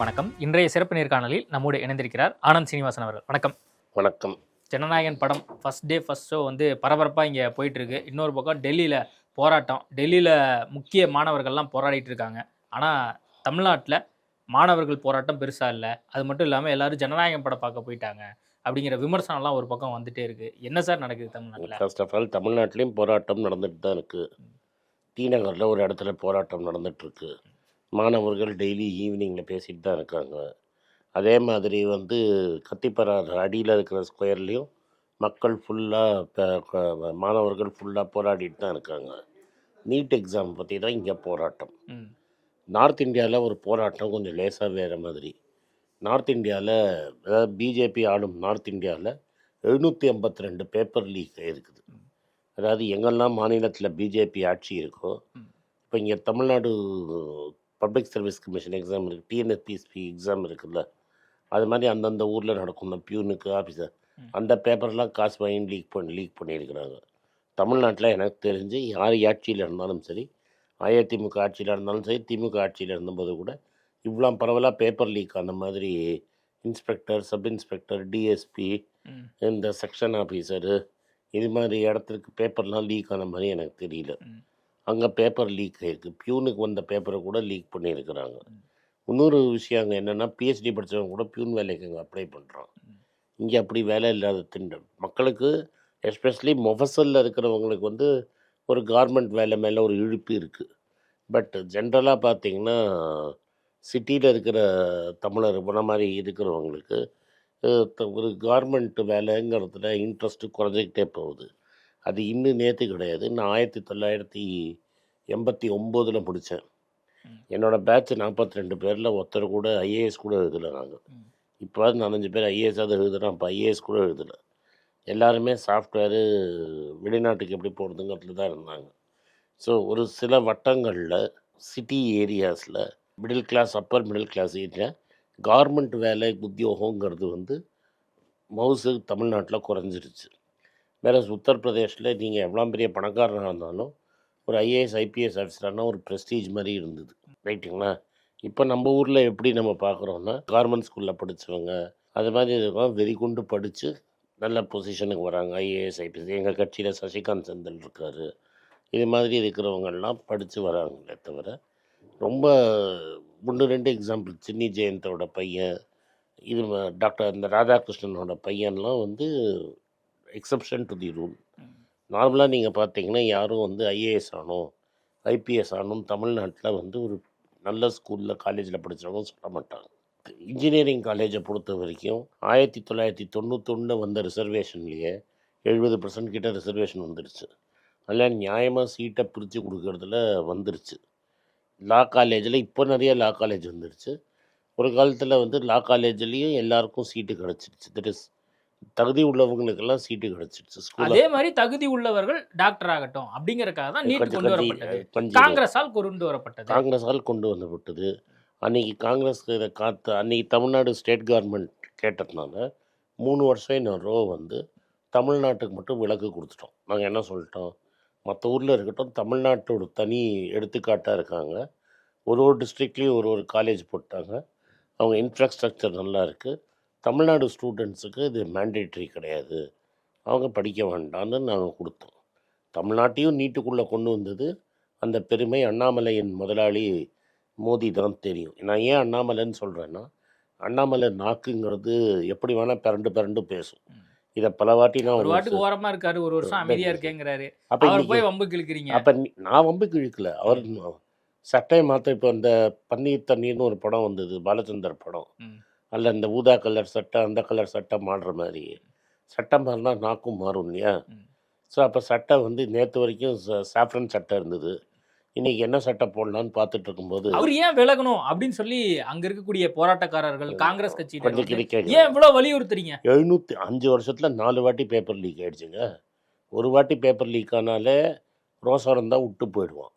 வணக்கம். இன்றைய சிறப்பு நேர்காணலில் நம்மோடு இணைந்திருக்கிறார் ஆனந்த் சீனிவாசன் அவர்கள். வணக்கம். வணக்கம். ஜனநாயகன் படம் ஃபர்ஸ்ட் ஷோ பரபரப்பாக இங்கே போயிட்டு இருக்கு. இன்னொரு பக்கம் டெல்லியில் போராட்டம். டெல்லியில் முக்கிய மாணவர்கள்லாம் போராடிட்டு இருக்காங்க. ஆனால் தமிழ்நாட்டில் மாணவர்கள் போராட்டம் பெருசாக இல்லை. அது மட்டும் இல்லாமல் எல்லாரும் ஜனநாயகன் படம் பார்க்க போயிட்டாங்க அப்படிங்கிற விமர்சனம்லாம் ஒரு பக்கம் வந்துட்டே இருக்கு. என்ன சார் நடக்குது தமிழ்நாட்டில்? ஃபர்ஸ்ட் ஆஃப் ஆல் தமிழ்நாட்டிலையும் போராட்டம் நடந்துட்டு தான் இருக்குது. டி நகரில் ஒரு இடத்துல போராட்டம் நடந்துகிட்ருக்கு. மாணவர்கள் டெய்லி ஈவினிங்கில் பேசிகிட்டு தான் இருக்காங்க. அதே மாதிரி கத்திப்பறார் அடியில் இருக்கிற ஸ்கொயர்லேயும் மக்கள் ஃபுல்லாக மாணவர்கள் ஃபுல்லாக போராடிட்டு தான் இருக்காங்க. நீட் எக்ஸாம் பற்றி தான் இங்கே போராட்டம். நார்த் இந்தியாவில் ஒரு போராட்டம் கொஞ்சம் லேசாக வேறு மாதிரி. நார்த் இந்தியாவில் அதாவது பிஜேபி ஆளும் நார்த் இந்தியாவில் 752 பேப்பர் லீக் இருக்குது. அதாவது எங்கெல்லாம் மாநிலத்தில் பிஜேபி ஆட்சி இருக்கோ, இப்போ இங்கே Tamil Nadu public service commission exam இருக்குது, டிஎன்எஸ்பிஎஸ்பி எக்ஸாம் இருக்குல்ல, அது மாதிரி அந்தந்த ஊரில் நடக்கும் பியூனுக்கு ஆஃபீஸர் அந்த பேப்பர்லாம் காசு வாங்கி லீக் பண்ணியிருக்கிறாங்க. தமிழ்நாட்டில் எனக்கு தெரிஞ்சு யார் ஆட்சியில் இருந்தாலும் சரி, அதிமுக ஆட்சியில் இருந்தாலும் சரி, திமுக ஆட்சியில் இருந்தபோது கூட இவ்வளோ பரவலாக பேப்பர் லீக் அந்த மாதிரி இன்ஸ்பெக்டர், சப் இன்ஸ்பெக்டர், டிஎஸ்பி, இந்த செக்ஷன் ஆஃபீஸரு, இது மாதிரி இடத்துக்கு பேப்பர்லாம் லீக் ஆன மாதிரி எனக்கு தெரியல. அங்கே பேப்பர் லீக் ஆகிருக்கு. பியூனுக்கு வந்த பேப்பரை கூட லீக் பண்ணியிருக்கிறாங்க. இன்னொரு விஷயம் அங்கே என்னென்னா, பிஹெச்டி படித்தவங்க கூட பியூன் வேலைக்கு அங்கே அப்ளை பண்ணுறான். இங்கே அப்படி வேலை இல்லாத திண்டம் மக்களுக்கு, எஸ்பெஷலி மொஃபசலில் இருக்கிறவங்களுக்கு ஒரு கார்மெண்ட் வேலை மேலே ஒரு இழுப்பு இருக்குது. பட் ஜென்ரலாக பார்த்திங்கன்னா சிட்டியில் இருக்கிற தமிழர் போன மாதிரி இருக்கிறவங்களுக்கு ஒரு கார்மெண்ட் வேலைங்கிறதுல இன்ட்ரெஸ்ட்டு குறைஞ்சிக்கிட்டே போகுது. அது இன்னும் நேற்று கிடையாது. நான் 1989 முடித்தேன். என்னோடய பேட்ச் 42 பேரில் ஒருத்தர் கூட ஐஏஎஸ் கூட எழுதலை. நாங்கள் இப்போ 4-5 பேர் ஐஏஎஸ்ஸாவது எழுதுகிறோம். அப்போ ஐஏஎஸ் கூட எழுதலை. எல்லாருமே சாஃப்ட்வேரு வெளிநாட்டுக்கு எப்படி போகிறதுங்கிறதுல தான் இருந்தாங்க. ஸோ ஒரு சில வட்டங்களில் சிட்டி ஏரியாஸில் middle class, upper middle class area garment வேலை உத்தியோகங்கிறது மவுசு தமிழ்நாட்டில் குறைஞ்சிருச்சு. வேறு உத்தரப்பிரதேஷில் நீங்கள் எவ்வளோ பெரிய பணக்காரனாக இருந்தாலும் ஒரு ஐஏஎஸ், ஐபிஎஸ் ஆஃபீஸரானா ஒரு ப்ரெஸ்டீஜ் மாதிரி இருந்தது. ரைட்டுங்களா? இப்போ நம்ம ஊரில் எப்படி நம்ம பார்க்குறோன்னா, கார்மெண்ட் ஸ்கூலில் படித்தவங்க அது மாதிரி இருக்கும், வெறிகுண்டு படித்து நல்ல பொசிஷனுக்கு வராங்க. ஐஏஎஸ், ஐபிஎஸ், எங்கள் கட்சியில் சசிகாந்த் செந்தில் இருக்கார். இது மாதிரி இருக்கிறவங்கெல்லாம் படித்து வராங்களே தவிர, ரொம்ப 1-2 எக்ஸாம்பிள், சின்னி ஜெயந்தோட பையன், இது டாக்டர் இந்த ராதாகிருஷ்ணனோட பையன்லாம் எக்ஸப்ஷன் டு தி ரூல். நார்மலாக நீங்கள் பார்த்தீங்கன்னா யாரும் ஐஏஎஸ் ஆகணும், ஐபிஎஸ் ஆகணும் தமிழ்நாட்டில் ஒரு நல்ல ஸ்கூலில், காலேஜில் படித்தவங்க சொல்ல மாட்டாங்க. இன்ஜினியரிங் காலேஜை பொறுத்த வரைக்கும் 1991 வந்த ரிசர்வேஷன்லேயே 70% கிட்ட ரிசர்வேஷன் வந்துருச்சு. அதில் நியாயமாக சீட்டை பிரித்து கொடுக்கறதுல வந்துருச்சு. லா காலேஜில் இப்போ நிறைய லா காலேஜ் வந்துருச்சு. ஒரு காலத்தில் லா காலேஜ்லேயும் எல்லாருக்கும் சீட்டு கிடச்சிருச்சு. தட் இஸ் தகுதி உள்ளவங்களுக்கெல்லாம் சீட்டு கிடச்சிருச்சு. அதே மாதிரி தகுதி உள்ளவர்கள் டாக்டர் ஆகட்டும் அப்படிங்கிறதுக்காக தான் நீட் கொண்டு வரப்பட்டது. காங்கிரஸால் கொண்டு வரப்பட்டது. அன்றைக்கி காங்கிரஸ் இதை காத்து அன்றைக்கி தமிழ்நாடு ஸ்டேட் கவர்மெண்ட் கேட்டதுனால 3 வருஷம் இன்னொரு தமிழ்நாட்டுக்கு மட்டும் விலக்கு கொடுத்துட்டோம். நாங்கள் என்ன சொல்லிட்டோம், மற்ற ஊரில் இருக்கட்டும், தமிழ்நாட்டோட தனி எடுத்துக்காட்டாக இருக்காங்க. ஒரு டிஸ்ட்ரிக்ட்லேயும் ஒரு காலேஜ் போட்டாங்க. அவங்க இன்ஃப்ராஸ்ட்ரக்சர் நல்லா இருக்குது. தமிழ்நாடு ஸ்டூடெண்ட்ஸுக்கு இது மேண்டேட்ரி கிடையாது, அவங்க படிக்க வேண்டாம்னு நாங்கள் கொடுத்தோம். தமிழ்நாட்டையும் நீட்டுக்குள்ளே கொண்டு வந்தது அந்த பெருமை அண்ணாமலையின் முதலாளி மோடி தான் தெரியும். நான் ஏன் அண்ணாமலைன்னு சொல்கிறேன்னா, அண்ணாமலை நாக்குங்கிறது எப்படி வேணால் பிறண்டு பேசும். இதை பல வாட்டி நான் ஓரமாக இருக்காரு, ஒரு வருஷம் அமைதியாக இருக்கேங்கிறாரு. அப்போ போய் வம்புக்கு இழுக்கிறீங்க. அப்போ நான் வம்புக்கு இழுக்கல, அவர் சட்டையை மாற்ற. இப்போ இந்த பன்னீர் தண்ணீர்னு ஒரு படம் வந்தது, பாலச்சந்தர் படம். அதில் இந்த ஊதா கலர் சட்டை, அந்த கலர் சட்டை மாறுற மாதிரி சட்டை மாறினா நாக்கும் மாறும் இல்லையா? ஸோ அப்போ சட்டை நேற்று வரைக்கும் சாஃப்ரன் சட்டை இருந்தது. இன்றைக்கி என்ன சட்டை போடலான்னு பார்த்துட்டு இருக்கும்போது அவர் ஏன் விலகணும் அப்படின்னு சொல்லி அங்கே இருக்கக்கூடிய போராட்டக்காரர்கள், காங்கிரஸ் கட்சி ஏன் இவ்வளோ வலியுறுத்துறீங்க? 705 வருஷத்தில் 4 வாட்டி பேப்பர் லீக் ஆகிடுச்சுங்க. ஒரு வாட்டி பேப்பர் லீக் ஆனாலே ரோசாரம் தான் விட்டு போயிடுவான்.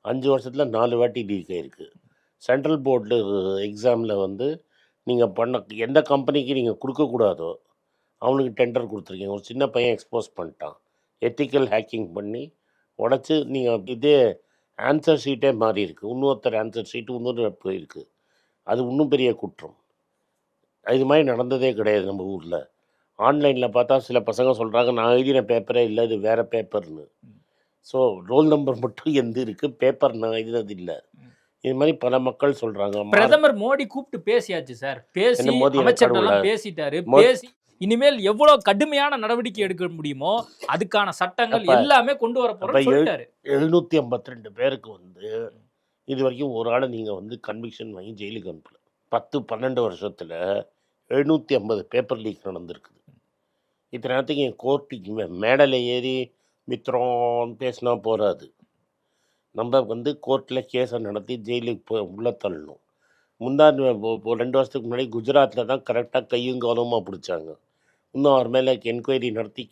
5 வருஷத்தில் 4 வாட்டி லீக் ஆகிருக்கு. சென்ட்ரல் போர்டு எக்ஸாமில் நீங்கள் பண்ண எந்த கம்பெனிக்கு நீங்கள் கொடுக்கக்கூடாதோ அவனுக்கு டெண்டர் கொடுத்துருக்கீங்க. ஒரு சின்ன பையன் எக்ஸ்போஸ் பண்ணிட்டான், எத்திக்கல் ஹேக்கிங் பண்ணி உடச்சி. நீங்கள் இதே ஆன்சர் ஷீட்டே மாறி இருக்குது. இன்னொருத்தர் ஆன்சர் ஷீட்டு இன்னொரு போயிருக்கு. அது இன்னும் பெரிய குற்றம். இது மாதிரி நடந்ததே கிடையாது நம்ம ஊரில். ஆன்லைனில் பார்த்தா சில பசங்க சொல்கிறாங்க, நான் எழுதின பேப்பரே இல்லை, இது வேறு பேப்பர்னு. ஸோ ரோல் நம்பர் மட்டும் எந்த இருக்குது, பேப்பர் நான் எழுதினது இல்லை. இது மாதிரி பல மக்கள் சொல்கிறாங்க. பிரதமர் மோடி கூப்பிட்டு பேசியாச்சு சார். பேசி என்ன மோடி அமைச்சர்கள்லாம் பேசிட்டாரு. பேசி இனிமேல் எவ்வளவு கடுமையான நடவடிக்கை எடுக்க முடியுமோ அதுக்கான சட்டங்கள் எல்லாமே கொண்டு வர போறோம்னு சொல்லிட்டாரு. 752 பேருக்கு வந்து இது வரைக்கும் ஒரு ஆளை நீங்கள் வந்து கன்விக்ஷன் வாங்கி ஜெயிலுக்கு அனுப்பல. 10-12 வருஷத்தில் 750 பேப்பர் லீக் நடந்திருக்குது. இத்தனை நேரத்துக்கு என் கோர்ட்டுக்கு மேடையில் ஏறி மித்திரம் பேசினா போகாது. நம்ம வந்து கோர்ட்டில் கேஸை நடத்தி ஜெயிலுக்கு உள்ளே தள்ளணும். முந்தாண்டு 2 வருஷத்துக்கு முன்னாடி குஜராத்தில் தான் கரெக்டாக கையும் காலமாக பிடிச்சாங்க. இன்னும் அவர் மேலே என்கொயரி நடத்தி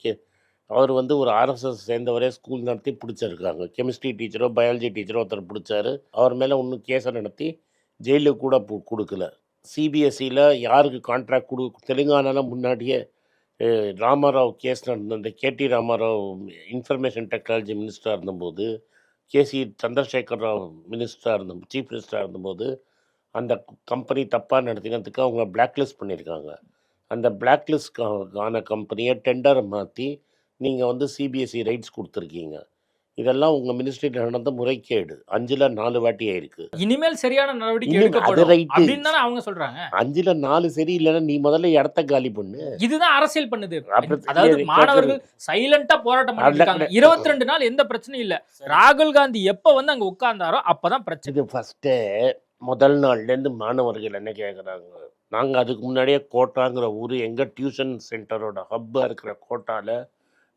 அவர் வந்து ஒரு ஆர்எஸ்எஸ் சேர்ந்தவரே ஸ்கூல் நடத்தி பிடிச்சிருக்காங்க. கெமிஸ்ட்ரி டீச்சரோ பயாலஜி டீச்சரோ ஒருத்தர் பிடிச்சாரு. அவர் மேலே இன்னும் கேஸை நடத்தி ஜெயிலுக்கு கூட கொடுக்கல. சிபிஎஸ்சியில் யாருக்கு கான்ட்ராக்ட் தெலுங்கானாவில் முன்னாடியே ராமாராவ் கேஸ் நடந்த அந்த கேடி ராமாராவ் இன்ஃபர்மேஷன் டெக்னாலஜி மினிஸ்டராக இருந்தபோது, கேசி சந்திரசேகர் ராவ் சீஃப் மினிஸ்டராக இருந்தபோது அந்த கம்பெனி தப்பாக நடத்தினதுக்கு அவங்கள பிளாக்லிஸ்ட் பண்ணியிருக்காங்க. அந்த பிளாக்லிஸ்ட்கான கம்பெனியை டெண்டரை மாற்றி நீங்கள் வந்து சிபிஎஸ்சி ரைட்ஸ் கொடுத்துருக்கீங்க. இதெல்லாம் உங்கள் மினிஸ்ட்ரியில் நடந்த முறைகேடு. 5ல் 4 வாட்டி ஆயிருக்கு. இனிமேல் சரியான நடவடிக்கை எடுக்கப்படும் அப்படின்னு தானே அவங்க சொல்றாங்க. 5ல் 4 சரி இல்லைன்னா நீ முதல்ல இடத்த காலி பண்ணு. இதுதான் அரசியல் பண்ணுது. அதாவது மாணவர்கள் சைலண்டா போராட்டம் பண்ணிருக்காங்க. 22 நாள் எந்த பிரச்சனையும் இல்ல. ராகுல் காந்தி எப்ப வந்து அங்க உட்கார்ந்தாரோ அப்பதான் பிரச்சனை. இது ஃபர்ஸ்டே முதல் நாள்லேருந்து மாணவர்கள் என்ன கேட்குறாங்க, நாங்கள் அதுக்கு முன்னாடியே கோட்டாங்கிற ஊர் எங்கள் டியூஷன் சென்டரோட ஹப்பாக இருக்கிற கோட்டாவில்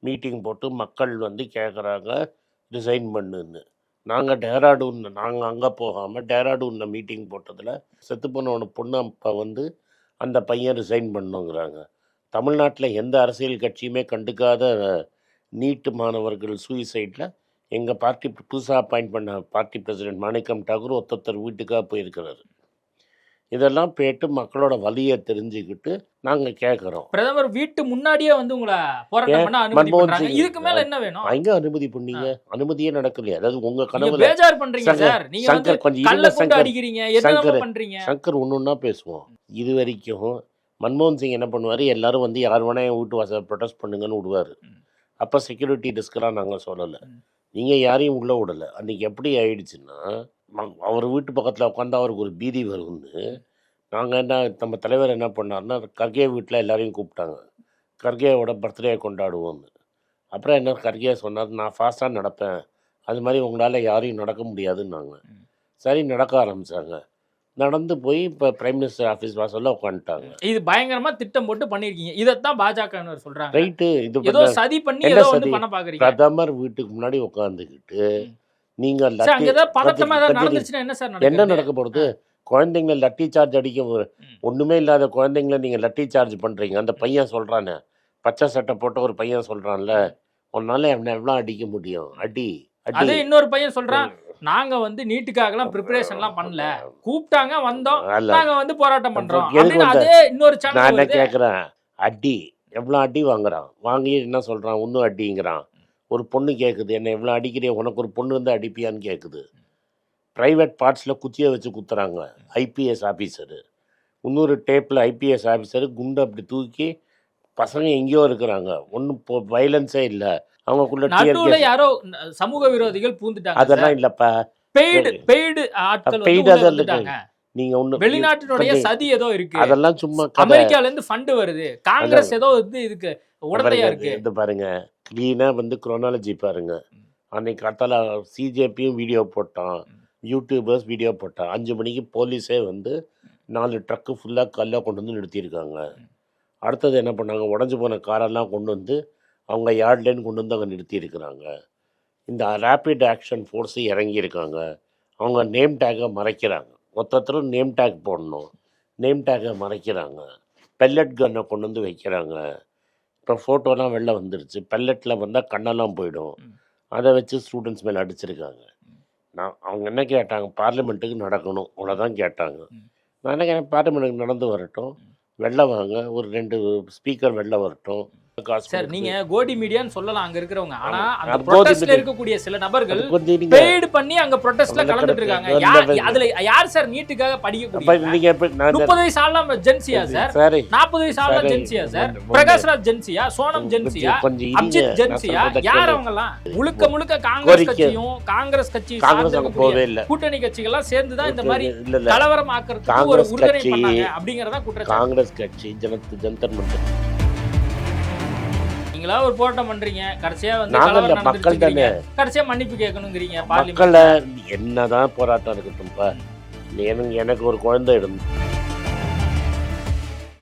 மீட்டிங் போட்டு மக்கள் வந்து கேட்குறாங்க ரிசைன் பண்ணுன்னு. நாங்கள் அங்கே போகாமல் டேராடூனில் மீட்டிங் போட்டதில் செத்து போனவன பொண்ணு அப்பா வந்து அந்த பையன் ரிசைன் பண்ணுங்கிறாங்க. தமிழ்நாட்டில் எந்த அரசியல் கட்சியுமே கண்டுக்காத நீட்டு மாணவர்கள் சூசைடில் எங்கள் பார்ட்டி புதுசாக அப்பாயிண்ட் பண்ண பார்ட்டி பிரசிடென்ட் மாணிக்கம் டாகூர் ஒருத்தர் வீட்டுக்காக போயிருக்கிறாரு. இதெல்லாம் கேட்டு மக்களோட வலியை தெரிஞ்சுக்கிட்டு நாங்கள் கேட்குறோம். பிரதமர் வீட்டு முன்னாடியே வந்து உங்களை போராட்டம் பண்ண அனுமதி பண்றாங்க. இதுக்கு மேல என்ன வேணும்? எங்க அனுமதி பண்ணீங்க? அனுமதியே நடக்கலையே. அதாவது உங்க கனவுல பேஜார் பண்றீங்க சார். நீங்க வந்து கள்ள கொண்டு அடிக்கிறீங்க, என்னென்ன பண்றீங்க. சங்கர் ஒன்னொன்னா பேசுவோம். இது வரைக்கும் மன்மோகன் சிங் என்ன பண்ணுவாரு, எல்லாரும் வந்து யார் வேணா என் வீட்டு வாசல் ப்ரொடெஸ்ட் பண்ணுங்கன்னு விடுவாரு. அப்போ செக்யூரிட்டி டிஸ்கெல்லாம் நாங்கள் சொல்லலை, நீங்கள் யாரையும் உள்ளே விடலை. அன்றைக்கி எப்படி ஆயிடுச்சுன்னா, அவர் வீட்டு பக்கத்தில் உட்காந்து அவருக்கு ஒரு பீதி வரும்னு நாங்கள் என்ன நம்ம தலைவர் என்ன பண்ணார்னா, கர்கே வீட்டில் எல்லாரையும் கூப்பிட்டாங்க, கர்கேவோட பர்த்டே கொண்டாடுவோம்னு. அப்புறம் என்ன கர்கே சொன்னார், நான் ஃபாஸ்ட்டாக நடப்பேன், அது மாதிரி உங்களால் யாரையும் நடக்க முடியாதுன்னாங்க. சரி நடக்க ஆரம்பித்தாங்க. நடந்து போய் இப்போ பிரைம் மினிஸ்டர் ஆஃபீஸ் வாசல்ல உட்காந்துட்டாங்க. இது பயங்கரமா திட்டம் போட்டு பண்ணிருக்கீங்க. இதைத்தான் பாஜகவினர் சொல்றாங்க. ரைட்டு, இது ஏதோ சதி பண்ணி ஏதோ வந்து பண்ண பாக்குறீங்க. பிரதமர் வீட்டுக்கு முன்னாடி உட்காந்துக்கிட்டு நீங்க என்ன நடக்க போறது? குழந்தைங்களை லட்டி சார்ஜ் அடிக்க ஒண்ணுமே இல்லாத குழந்தைங்களை நீங்க லட்டி சார்ஜ் பண்றீங்க. அந்த பையன் சொல்றானே, பச்சை சட்டை போட்ட ஒரு பையன் சொல்றான்ல, உன்னால எவ்வளவு அடிக்க முடியும்? அடி அடி. இன்னொரு பையன் சொல்றான், நாங்க வந்து நீட்டுக்காகலாம் ப்ரிப்பரேஷன்லாம் பண்ணல, கூப்பிட்டாங்க வந்தோம், நாங்க வந்து போராட்டம் பண்றோம். அதே இன்னொரு சேனல் நான் என்ன கேட்குறேன், அடி எவ்வளோ அடி வாங்குறான், வாங்கி என்ன சொல்றான், இன்னும் அடிங்கிறான். ஒரு பொண்ணு கேட்குது, என்ன எவ்வளோ அடிக்கிறே, உனக்கு ஒரு பொண்ணு இருந்தால் அடிப்பியான்னு கேட்குது. ப்ரைவேட் பார்ட்ஸில் குச்சியை வச்சு குத்துறாங்க ஐபிஎஸ் ஆஃபீஸரு. இன்னொரு டேப்பில் ஐபிஎஸ் ஆஃபீஸரு குண்டு அப்படி தூக்கி, பசங்க எங்கேயோ இருக்கிறாங்க, ஒன்றும் வயலன்ஸே இல்லை, அவங்களுக்குள்ள யாரோ சமூக விரோதிகள் பூந்துட்டாங்க. அதெல்லாம் இல்லப்பா, பெய்டு ஆட்கள். நீங்க ஒண்ணு வெளிநாட்டினுடைய சதி ஏதோ இருக்கு, அதெல்லாம் சும்மா அமெரிக்கால இருந்து ஃபண்ட் வருது, காங்கிரஸ் ஏதோ வந்து இதுக்கு உடந்தையா இருக்கு. இது பாருங்க, கிளீனா வந்து குரோனாலஜி பாருங்க. அன்னைக்கு காத்தால சிஜேபியும் வீடியோ போட்டான், யூடியூபர்ஸ் வீடியோ போட்டான். 5 மணிக்கு போலீஸே வந்து 4 ட்ரக்கு ஃபுல்லாக கல்லை கொண்டு வந்து நிறுத்தியிருக்காங்க. அடுத்தது என்ன பண்ணாங்க, உடஞ்சி போன காரெல்லாம் கொண்டு வந்து அவங்க யார்ட்லேன்னு கொண்டு வந்து அங்கே நிறுத்தியிருக்கிறாங்க. இந்த ரேப்பிட் ஆக்ஷன் ஃபோர்ஸு இறங்கியிருக்காங்க. அவங்க நேம் டேக்கை மறைக்கிறாங்க. மொத்தத்தில் நேம் டேக் போடணும், நேம் டேக்கை மறைக்கிறாங்க. பெல்லட் கன்னை கொண்டு வந்து வைக்கிறாங்க. இப்போ ஃபோட்டோலாம் வெளில வந்துருச்சு. பெல்லட்டில் வந்தால் கண்ணெல்லாம் போயிடும். அதை வச்சு ஸ்டூடெண்ட்ஸ் மேலே அடிச்சிருக்காங்க. அவங்க என்ன கேட்டாங்க, பார்லிமெண்ட்டுக்கு நடக்கணும், அவ்வளோதான் கேட்டாங்க. நான் என்ன கேட்டேன், பார்லிமெண்ட்டுக்கு நடந்து வரட்டும், வெளில வாங்க, ஒரு 2 ஸ்பீக்கர் வெளில வரட்டும், காசு சார் நீங்க கோடி மீடியான்னு சொல்லலாம் அங்க இருக்கிறவங்க, ஆனா அந்த அது கோடி ப்ரொடெஸ்ட்ல மீடியா. இருக்கக்கூடிய சில நபர்கள் கொஞ்சம் நீங்க பெய்டு பண்ணி அங்க ப்ரொடெஸ்ட்ல அதுல கலந்துட்டு இருக்காங்க. அதுல யார் சார் நீட்டுக்காக படிக்கக்கூடிய? நீங்க எப்படி- நான் 30 வயசு ஆள்லாம் ஜென்சியா சார்? சரி 40 வயசு ஆள்லாம் சரி. ஜென்சியா சார்? ஒண்ணு- பிரகாஷ்ராஜ் ஜென்சியா? சோனம் ஜென்சியா? கொஞ்சம் இருங்க. அப்ஜித் நான் ஜென்சியா? சொல்றத யார் கேளு. அவங்க எல்லாம்? முழுக்க முழுக்க காங்கிரஸ் கோரிக்கை. கட்சியும் காங்கிரஸ் கட்சி காங்கிரஸ் அங்க போவே இல்ல. கூட்டணி கட்சிகள்லாம் சேர்ந்து தான் இந்த மாதிரி இல்ல இல்ல கலவரம் ஆக்குறதுக்கு ஒரு காங்கிரஸ் உறுதுணை கட்சி, பண்ணாங்க அப்படிங்கறத குற்றச்சாட்டு. காங்கிரஸ் கட்சி ஜந்தர் மந்தர் நீங்களா ஒரு போராட்டம் பண்றீங்க, கடைசியா வந்து நாங்க கலவரம் இல்ல, மக்கள் நடந்துருச்சுங்கிறீங்க. தானே. கடைசியா மன்னிப்பு கேட்கணுங்கிறீங்க பார்லிமெண்ட். மக்களை என்னதான் போராட்டம் இருக்கட்டும்ப்பா, எனக்கு ஒரு குழந்தை இருந்து